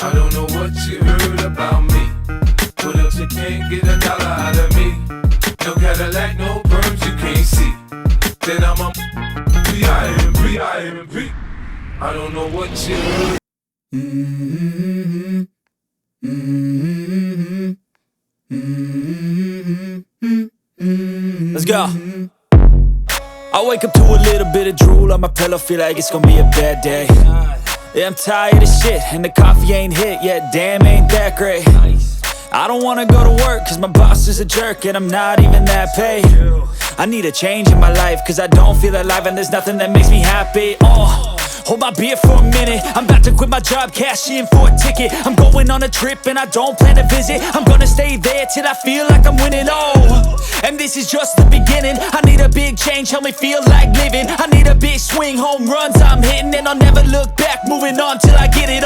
I don't know what you heard about me, but else you can't get a dollar out of me. No Cadillac, no perms you can't see. Then I'm a B.I.M.B. I don't know what you heard. Let's go. I wake up to a little bit of drool on my pillow, feel like it's gonna be a bad day. Yeah, I'm tired of shit, and the coffee ain't hit yet, damn ain't that great. I don't wanna go to work, cause my boss is a jerk, and I'm not even that paid. I need a change in my life, cause I don't feel alive, and there's nothing that makes me happy. Hold my beer for a minute, I'm about to quit my job, cash in for a ticket. I'm going on a trip and I don't plan to visit. I'm gonna stay there till I feel like I'm winning, and this is just the beginning. I need a big change, help me feel like living. I need a big swing, home runs I'm hitting, and I'll never look back, moving on till I get it all.